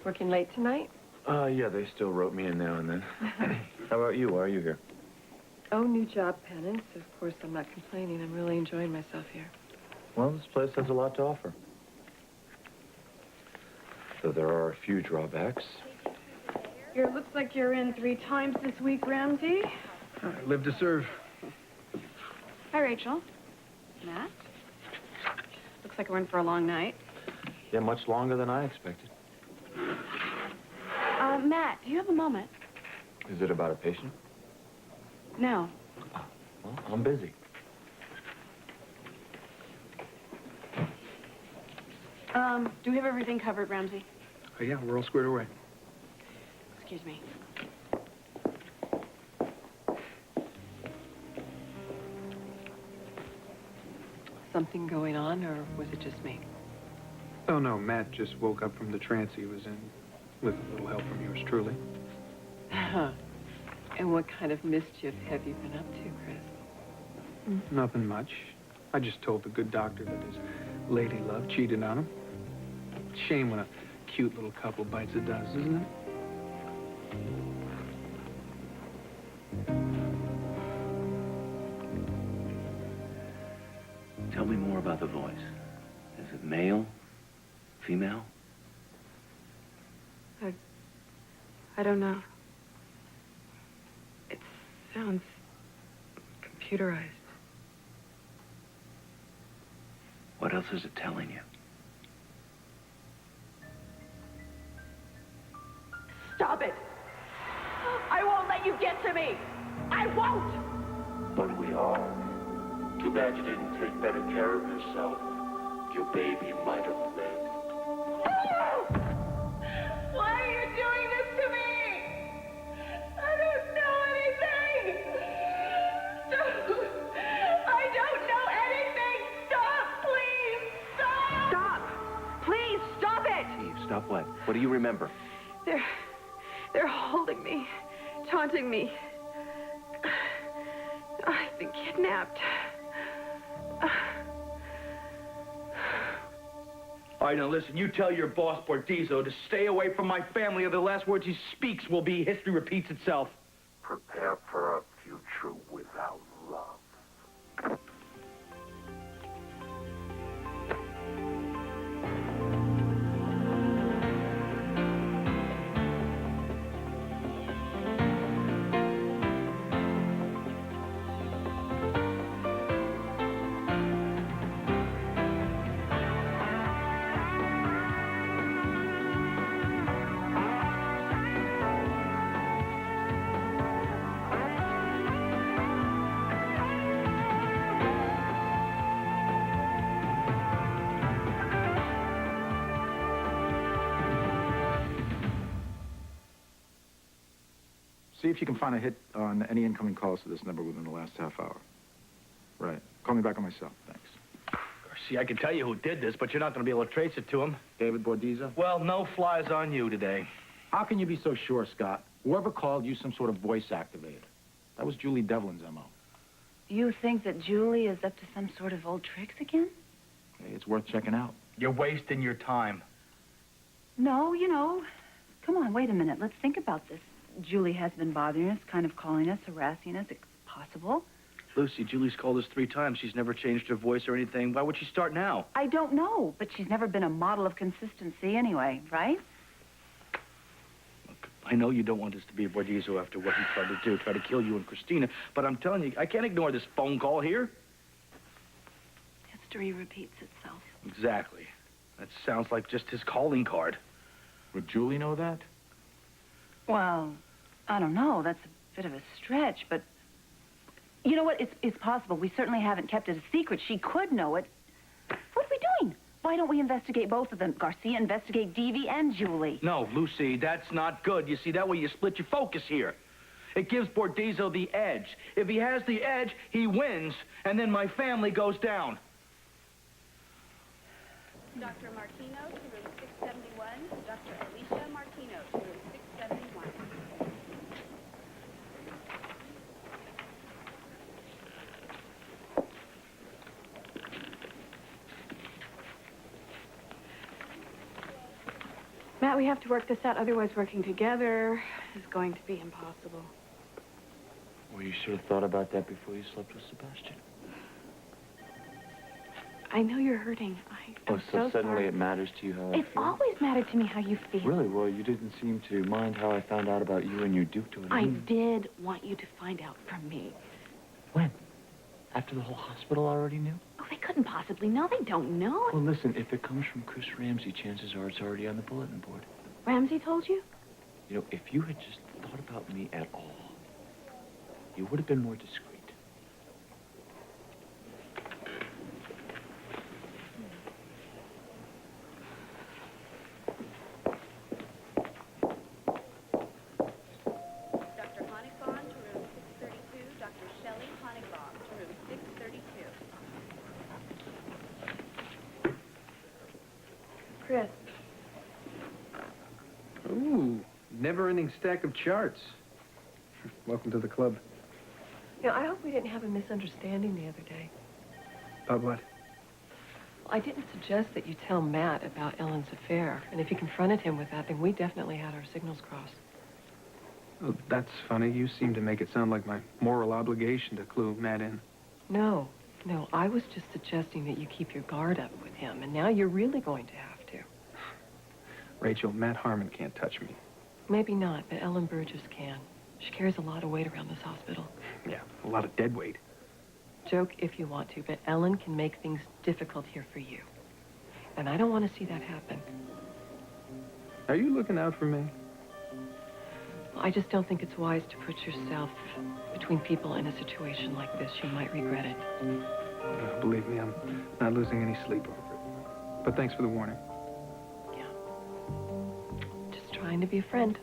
Working late tonight? Yeah, they still wrote me in now and then. How about you? Why are you here? Oh, new job penance. Of course, I'm not complaining. I'm really enjoying myself here. Well, this place has a lot to offer. Though there are a few drawbacks. It looks like you're in 3 times this week, Ramsey. I live to serve. Hi, Rachel. Matt. Looks like we're in for a long night. Yeah, much longer than I expected. Matt, do you have a moment? Is it about a patient? No. Well, I'm busy. Do we have everything covered, Ramsey? Oh, yeah, we're all squared away. Excuse me. Something going on, or was it just me? Oh, no, Matt just woke up from the trance he was in, with a little help from yours truly. And what kind of mischief have you been up to, Chris? Nothing much. I just told the good doctor that his lady love cheated on him. Shame when a cute little couple bites the dust, isn't it? Tell me more about the voice. Is it male? Female? I don't know. It sounds computerized. What else is it telling you? Stop it! I won't let you get to me! I won't! But we are. Too bad you didn't take better care of yourself. Your baby might have lived. Why are you doing this to me? I don't know anything! I don't know anything! Stop, please! Stop! Stop! Please, stop it! Eve, stop what? What do you remember? They're holding me, taunting me. I've been kidnapped. All right, now listen, you tell your boss, Bordizzo, to stay away from my family, or the last words he speaks will be history repeats itself. Prepare for a future without love. See if you can find a hit on any incoming calls to this number within the last half hour. Right. Call me back on my cell. Thanks. See, I can tell you who did this, but you're not going to be able to trace it to him. David Bordizzo? Well, no flies on you today. How can you be so sure, Scott? Whoever called used some sort of voice activator. That was Julie Devlin's M.O. You think that Julie is up to some sort of old tricks again? Hey, it's worth checking out. You're wasting your time. No, you know. Come on, wait a minute. Let's think about this. Julie has been bothering us, kind of calling us, harassing us. It's possible. Lucy, Julie's called us 3 times. She's never changed her voice or anything. Why would she start now? I don't know, but she's never been a model of consistency anyway, right? Look, I know you don't want this to be a Bordizzo after what he tried to do, try to kill you and Christina, but I'm telling you, I can't ignore this phone call here. History repeats itself. Exactly. That sounds like just his calling card. Would Julie know that? Well, I don't know. That's a bit of a stretch, but... You know what? It's possible. We certainly haven't kept it a secret. She could know it. What are we doing? Why don't we investigate both of them? Garcia, investigate Devi and Julie. No, Lucy, that's not good. You see, that way you split your focus here. It gives Bordizzo the edge. If he has the edge, he wins, and then my family goes down. Dr. Martino to room 671. Dr. Alicia Martino to room 671. Matt, we have to work this out. Otherwise, working together is going to be impossible. Well, you should have thought about that before you slept with Sebastian. I know you're hurting. I'm so suddenly sorry. it matters to you how I It's feel? always mattered to me how you feel. Really? Well, you didn't seem to mind how I found out about you and your Duke to an I end. did want you to find out from me. When? After the whole hospital already knew? Oh, they couldn't possibly know. They don't know. Well, listen, if it comes from Chris Ramsey, chances are it's already on the bulletin board. Ramsey told you? You know, if you had just thought about me at all, you would have been more discreet. Dr. Honigbaum to room 632. Dr. Shelley Honigbaum to room 632. Chris, Ooh, never-ending stack of charts. Welcome to the club. you know, I hope we didn't have a misunderstanding the other day. About what? Well, I didn't suggest that you tell Matt about Ellen's affair. And if you confronted him with that, then we definitely had our signals crossed. Oh, that's funny. You seem to make it sound like my moral obligation to clue Matt in. No, I was just suggesting that you keep your guard up with him. And now you're really going to have to. Rachel, Matt Harmon can't touch me. Maybe not, but Ellen Burgess can. She carries a lot of weight around this hospital. Yeah, a lot of dead weight. Joke if you want to, but Ellen can make things difficult here for you. And I don't want to see that happen. Are you looking out for me? I just don't think it's wise to put yourself between people in a situation like this. You might regret it. Believe me, I'm not losing any sleep over it. But thanks for the warning. Yeah. Just trying to be a friend.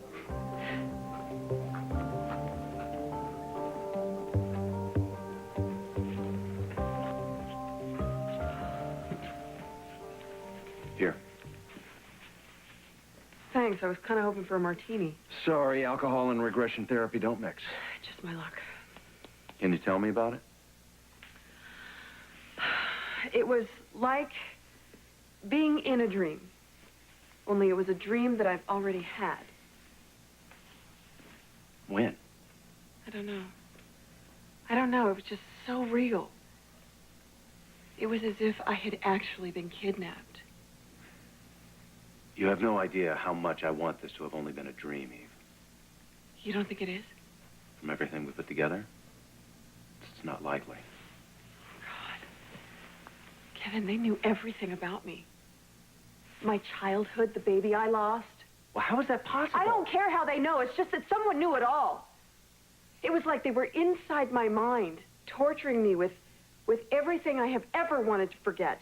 Here. Thanks. I was kind of hoping for a martini. Sorry, alcohol and regression therapy don't mix. Just my luck. Can you tell me about it? It was like being in a dream. Only it was a dream that I've already had. When? I don't know. It was just so real. It was as if I had actually been kidnapped. You have no idea how much I want this to have only been a dream, Eve. You don't think it is? From everything we put together, it's not likely. Kevin, they knew everything about me. My childhood, the baby I lost. Well, how is that possible? I don't care how they know. It's just that someone knew it all. It was like they were inside my mind, torturing me with everything I have ever wanted to forget.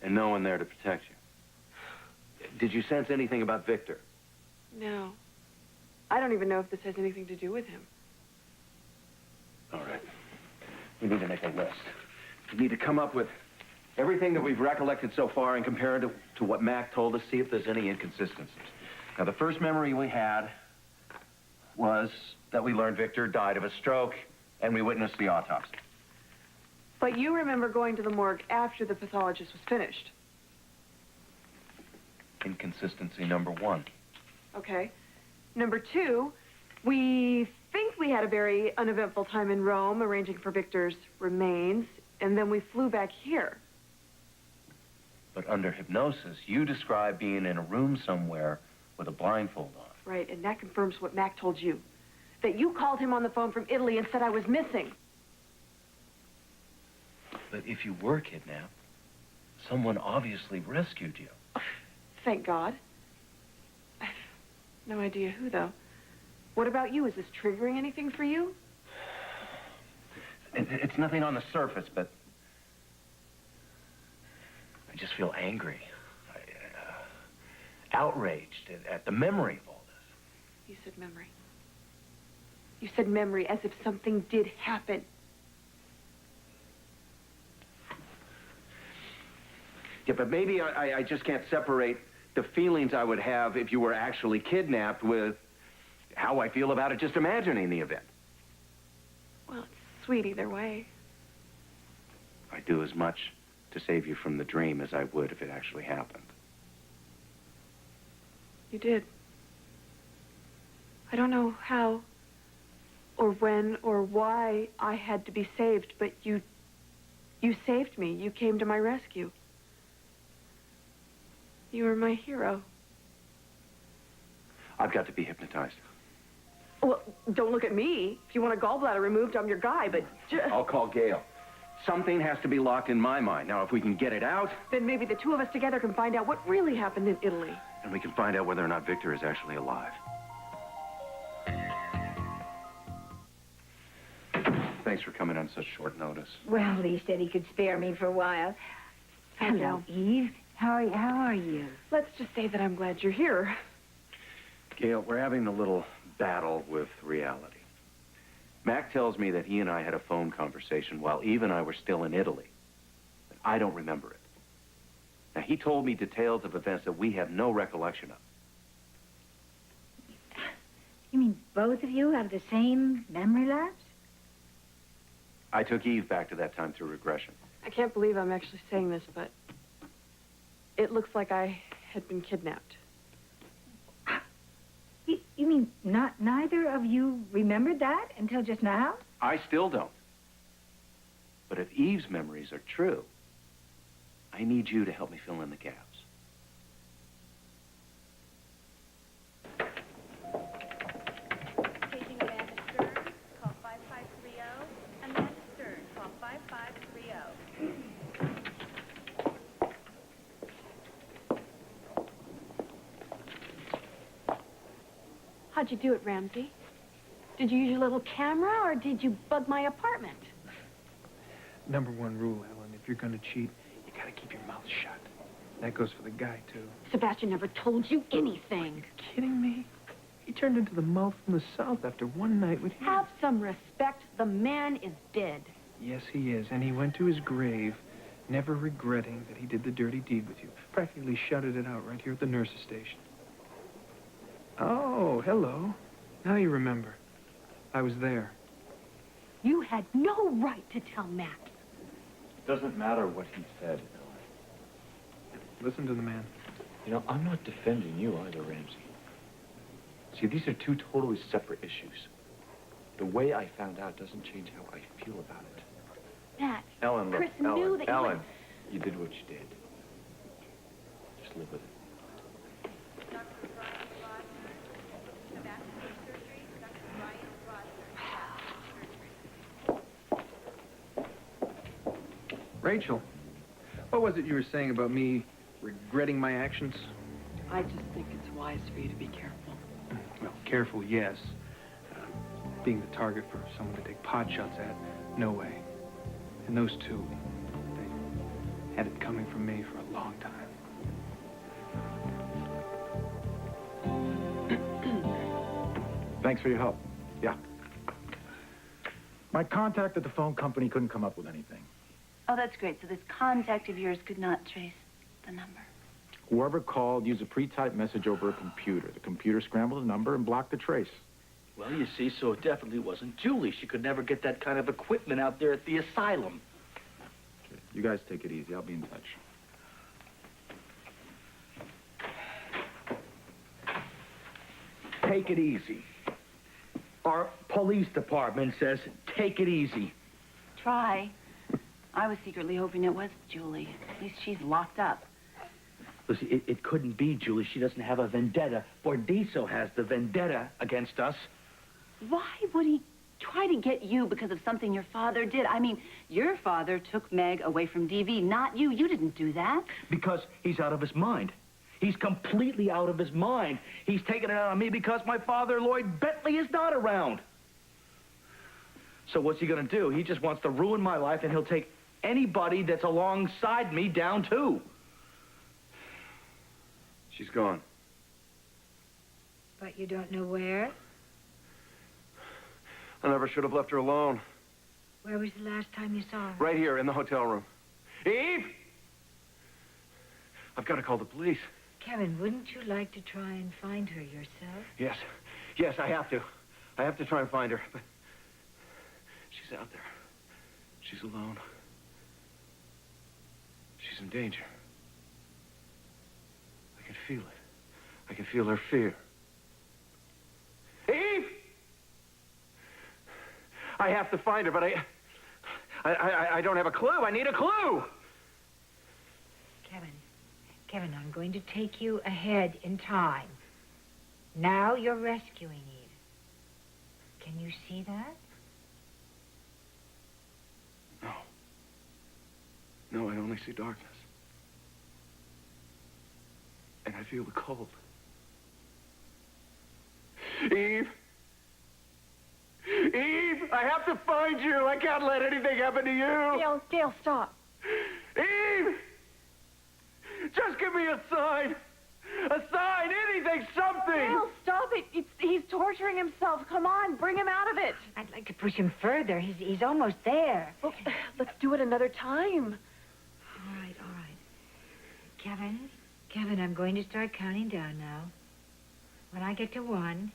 And no one there to protect you. Did you sense anything about Victor? No. I don't even know if this has anything to do with him. All right. We need to make a list. We need to come up with everything that we've recollected so far and compare it to what Mac told us, see if there's any inconsistencies. Now, the first memory we had was that we learned Victor died of a stroke, and we witnessed the autopsy. But you remember going to the morgue after the pathologist was finished. Inconsistency number one. Okay. Number two, we think we had a very uneventful time in Rome arranging for Victor's remains, and then we flew back here. But under hypnosis, you described being in a room somewhere with a blindfold on. Right, and that confirms what Mac told you. That you called him on the phone from Italy and said I was missing. But if you were kidnapped, someone obviously rescued you. Thank God. I have no idea who, though. What about you? Is this triggering anything for you? It's nothing on the surface, but I just feel angry, outraged at the memory of all this. You said memory. You said memory as if something did happen. Yeah, but maybe I just can't separate the feelings I would have if you were actually kidnapped with how I feel about it just imagining the event. Well, it's sweet either way. I'd do as much to save you from the dream as I would if it actually happened. You did. I don't know how or when or why I had to be saved, but you saved me. You came to my rescue. You were my hero. I've got to be hypnotized. Well, don't look at me. If you want a gallbladder removed, I'm your guy, but I'll call Gail. Something has to be locked in my mind. Now, if we can get it out, then maybe the two of us together can find out what really happened in Italy. and we can find out whether or not Victor is actually alive. Thanks for coming on such short notice. Well, he said he could spare me for a while. Hello, Eve. How are you? Let's just say that I'm glad you're here. Gail, we're having a little battle with reality. Mac tells me that he and I had a phone conversation while Eve and I were still in Italy. But I don't remember it. Now, he told me details of events that we have no recollection of. You mean both of you have the same memory lapse? I took Eve back to that time through regression. I can't believe I'm actually saying this, but it looks like I had been kidnapped. You mean neither of you remembered that until just now? I still don't. But if Eve's memories are true, I need you to help me fill in the gaps. Paging Amanda Stern, call 5530. Amanda Stern, call 5530. How'd you do it, Ramsey? Did you use your little camera, or did you bug my apartment? Number one rule, Ellen, if you're gonna cheat, you gotta keep your mouth shut. That goes for the guy, too. Sebastian never told you anything. Kidding me? He turned into the mouth from the south after one night with you. Have some respect. The man is dead. Yes, he is, and he went to his grave, never regretting that he did the dirty deed with you. Practically shouted it out right here at the nurse's station. Oh, hello. Now you remember. I was there. You had no right to tell Matt. It doesn't matter what he said. Listen to the man. You know, I'm not defending you either, Ramsey. See, these are two totally separate issues. The way I found out doesn't change how I feel about it. Matt, Ellen, look, Chris Ellen, knew that Ellen, you did what you did. Just live with it. Dr. Brian Rosner, vascular surgery. Dr. Brian Rosner, surgery. Rachel, what was it you were saying about me regretting my actions? I just think it's wise for you to be careful. Well, careful, yes. Being the target for someone to take pot shots at, no way. And those two, they had it coming from me for a long time. Thanks for your help. Yeah. My contact at the phone company couldn't come up with anything. Oh, that's great. So this contact of yours could not trace the number. Whoever called used a pre-typed message over a computer. The computer scrambled the number and blocked the trace. Well, you see, so it definitely wasn't Julie. She could never get that kind of equipment out there at the asylum. You guys take it easy. I'll be in touch. Take it easy. Our police department says, take it easy. Try. I was secretly hoping it was Julie. At least she's locked up. Listen, it couldn't be Julie. She doesn't have a vendetta. Bordiso has the vendetta against us. Why would he try to get you because of something your father did? I mean, your father took Meg away from DV, not you. You didn't do that. Because he's out of his mind. He's completely out of his mind. He's taking it out on me because my father, Lloyd Bentley, is not around. So what's he gonna do? He just wants to ruin my life, and he'll take anybody that's alongside me down, too. She's gone. But you don't know where? I never should have left her alone. Where was the last time you saw her? Right here in the hotel room. Eve! I've got to call the police. Kevin, wouldn't you like to try and find her yourself? Yes. Yes, I have to. I have to try and find her. But she's out there. She's alone. She's in danger. I can feel it. I can feel her fear. Eve! I have to find her, but I don't have a clue. I need a clue. Kevin, I'm going to take you ahead in time. Now you're rescuing Eve. Can you see that? No, I only see darkness. And I feel the cold. Eve! Eve! I have to find you! I can't let anything happen to you! Dale, stop. Eve! Just give me a sign! A sign! Anything! Something! Dale, stop it. He's torturing himself. Come on, bring him out of it. I'd like to push him further. He's almost there. Well, let's do it another time. All right. Kevin, I'm going to start counting down now. When I get to 1,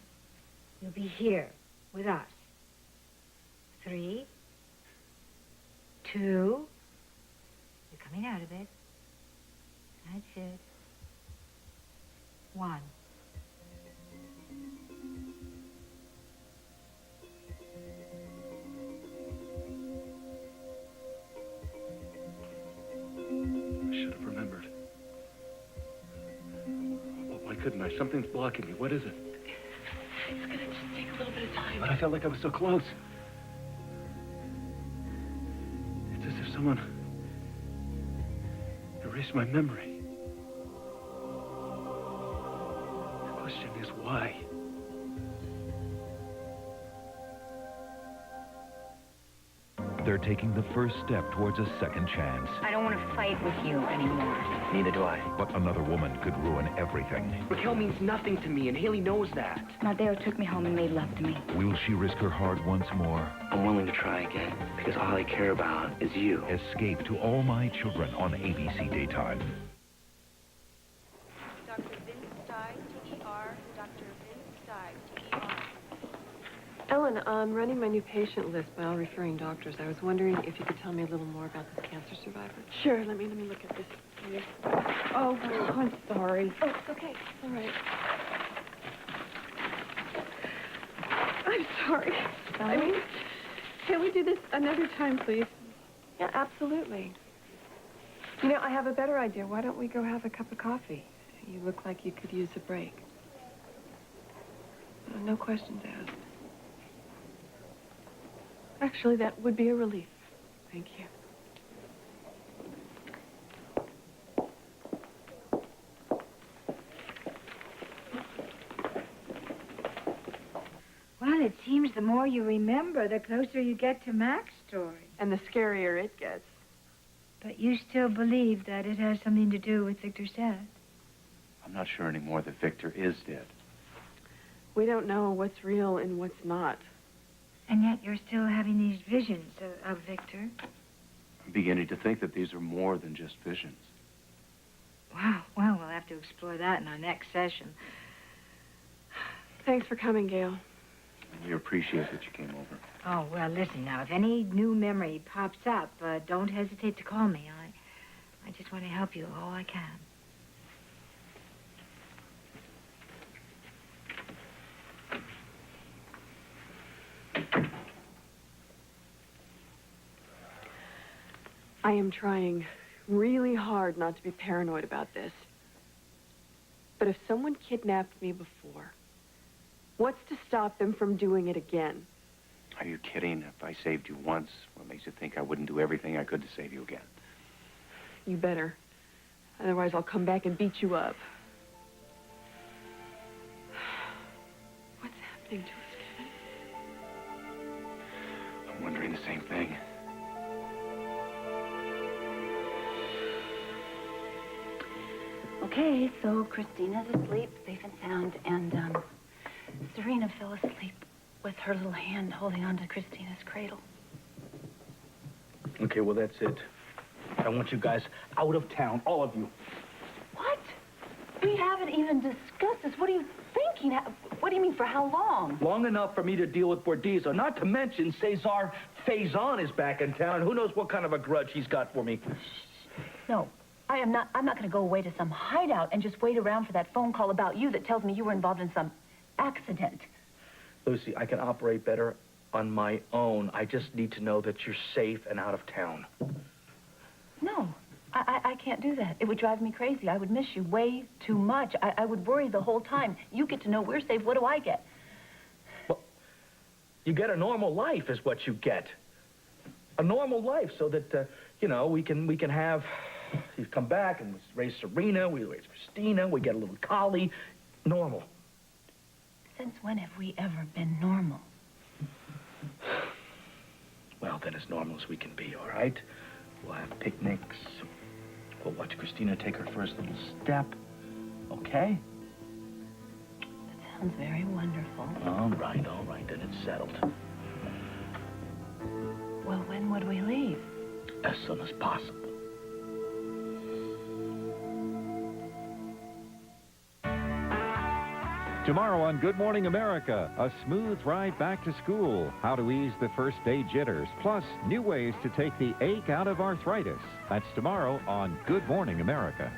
you'll be here with us. 3, 2, you're coming out of it. That's it. 1. I should have remembered. Why couldn't I? Something's blocking me. What is it? It's gonna just take a little bit of time. But I felt like I was so close. It's as if someone erased my memory. The question is why? They're taking the first step towards a second chance. I don't want to fight with you anymore. Neither do I. But another woman could ruin everything. Raquel means nothing to me, and Haley knows that. Mateo took me home and made love to me. Will she risk her heart once more? I'm willing to try again, because all I care about is you. Escape to All My Children on ABC Daytime. Dr. Vince Steig, T.E.R. Dr. Vince Steig, T.E.R. Ellen, I'm running my new patient list by all referring doctors. I was wondering if you could tell me a little more about this cancer survivor. Sure, let me look at this. Oh, I'm sorry. Oh, it's okay. It's all right. I'm sorry. I mean, can we do this another time, please? Yeah, absolutely. You know, I have a better idea. Why don't we go have a cup of coffee? You look like you could use a break. No questions asked. Actually, that would be a relief. Thank you. Well, it seems the more you remember, the closer you get to Mac's story. And the scarier it gets. But you still believe that it has something to do with Victor's death? I'm not sure anymore that Victor is dead. We don't know what's real and what's not. And yet you're still having these visions of Victor. I'm beginning to think that these are more than just visions. Wow, well, we'll have to explore that in our next session. Thanks for coming, Gail. We appreciate that you came over. Oh, well, listen now, if any new memory pops up, don't hesitate to call me. I just want to help you all I can. I am trying really hard not to be paranoid about this. But if someone kidnapped me before, what's to stop them from doing it again? Are you kidding? If I saved you once, what makes you think I wouldn't do everything I could to save you again? You better. Otherwise, I'll come back and beat you up. What's happening to us, Kevin? I'm wondering the same thing. Okay, so Christina's asleep, safe and sound, and Serena fell asleep with her little hand holding onto Christina's cradle. Okay, well, that's it. I want you guys out of town, all of you. What? We haven't even discussed this. What are you thinking? What do you mean, for how long? Long enough for me to deal with Bordizzo, not to mention Cesar Faison is back in town, and who knows what kind of a grudge he's got for me. No, I'm not going to go away to some hideout and just wait around for that phone call about you that tells me you were involved in some accident. Lucy, I can operate better on my own. I just need to know that you're safe and out of town. No, I can't do that. It would drive me crazy. I would miss you way too much. I would worry the whole time. You get to know we're safe. What do I get? Well, you get a normal life is what you get. A normal life so that, you know, we can have... You come back and we raise Serena, we raise Christina, we get a little collie. Normal. Since when have we ever been normal? Well, then as normal as we can be, all right? We'll have picnics. We'll watch Christina take her first little step. Okay? That sounds very wonderful. All right, then it's settled. Well, when would we leave? As soon as possible. Tomorrow on Good Morning America, a smooth ride back to school, how to ease the first day jitters, plus new ways to take the ache out of arthritis. That's tomorrow on Good Morning America.